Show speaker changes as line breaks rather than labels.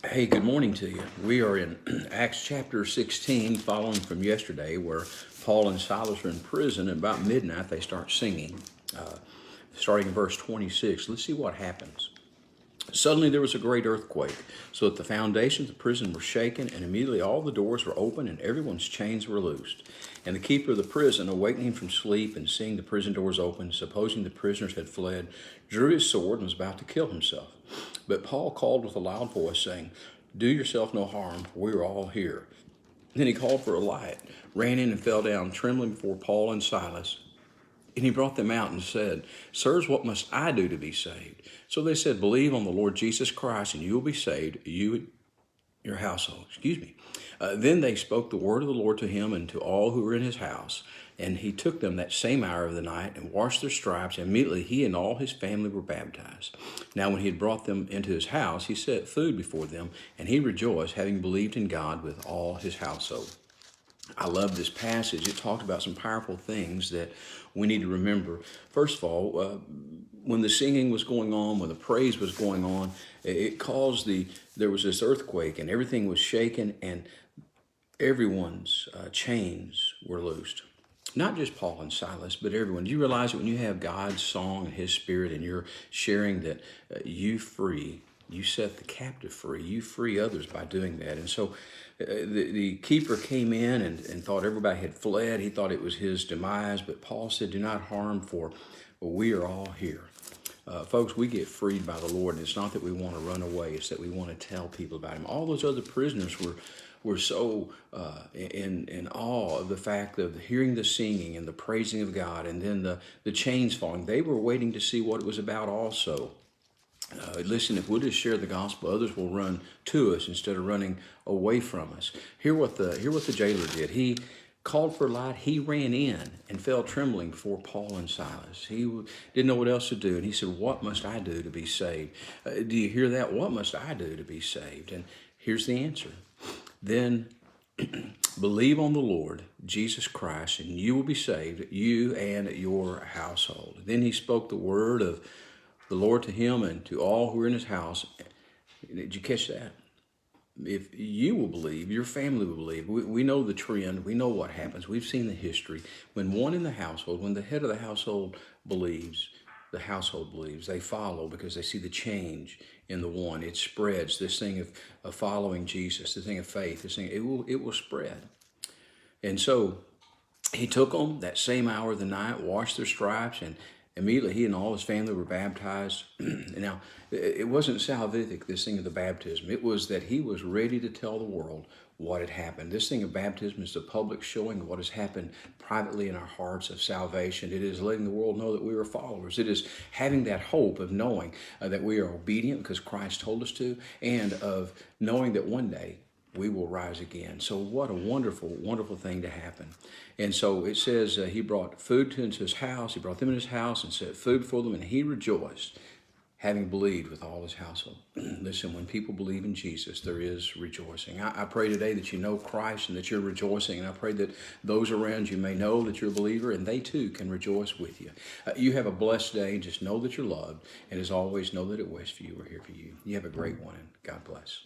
Hey, good morning to you. We are in Acts chapter 16, following from yesterday, where Paul and Silas are in prison, and about midnight they start singing. Starting in verse 26, let's see what happens. Suddenly there was a great earthquake, so that the foundations of the prison were shaken, and immediately all the doors were open, and everyone's chains were loosed. And the keeper of the prison, awakening from sleep and seeing the prison doors open, supposing the prisoners had fled, drew his sword and was about to kill himself. But Paul called with a loud voice, saying, "Do yourself no harm, for we are all here." Then he called for a light, ran in and fell down, trembling before Paul and Silas. And he brought them out and said, "Sirs, what must I do to be saved?" So they said, "Believe on the Lord Jesus Christ, and you will be saved, you and your household." Then they spoke the word of the Lord to him and to all who were in his house. And he took them that same hour of the night and washed their stripes. And immediately he and all his family were baptized. Now when he had brought them into his house, he set food before them, and he rejoiced, having believed in God with all his household. I love this passage. It talked about some powerful things that we need to remember. First of all, when the singing was going on, when the praise was going on, there was this earthquake, and everything was shaken, and everyone's chains were loosed. Not just Paul and Silas, but everyone. Do you realize that when you have God's song and his spirit, and you're sharing that you set the captive free, you free others by doing that. And so the keeper came in and thought everybody had fled. He thought it was his demise, but Paul said, "Do not harm, for we are all here." Folks, we get freed by the Lord, and it's not that we want to run away, it's that we want to tell people about him. All those other prisoners were so in awe of the fact of hearing the singing and the praising of God, and then the chains falling. They were waiting to see what it was about also. Listen, if we'll just share the gospel, others will run to us instead of running away from us. Hear what the jailer did. He called for light. He ran in and fell trembling before Paul and Silas. He didn't know what else to do, and he said, "What must I do to be saved?" Do you hear that? What must I do to be saved? And here's the answer. Then believe on the Lord Jesus Christ, and you will be saved, you and your household. Then he spoke the word of the Lord to him and to all who were in his house. Did you catch that? If you will believe, your family will believe. We know the trend. We know what happens. We've seen the history. When one in the household, when the head of the household believes, the household believes. They follow because they see the change in the one. It spreads. This thing of following Jesus, this thing of faith, this thing, it will spread. And so he took them that same hour of the night, washed their stripes, and immediately he and all his family were baptized. Now, it wasn't salvific, this thing of the baptism. It was that he was ready to tell the world what had happened. This thing of baptism is the public showing of what has happened privately in our hearts of salvation. It is letting the world know that we are followers. It is having that hope of knowing that we are obedient because Christ told us to, and of knowing that one day we will rise again. So what a wonderful, wonderful thing to happen. And so it says he brought food into his house. He brought them in his house and set food for them, and he rejoiced, having believed with all his household. Listen, when people believe in Jesus, there is rejoicing. I pray today that you know Christ and that you're rejoicing, and I pray that those around you may know that you're a believer, and they too can rejoice with you. You have a blessed day. Just know that you're loved, and as always, know that it waits for you. We're here for you. You have a great one, and God bless.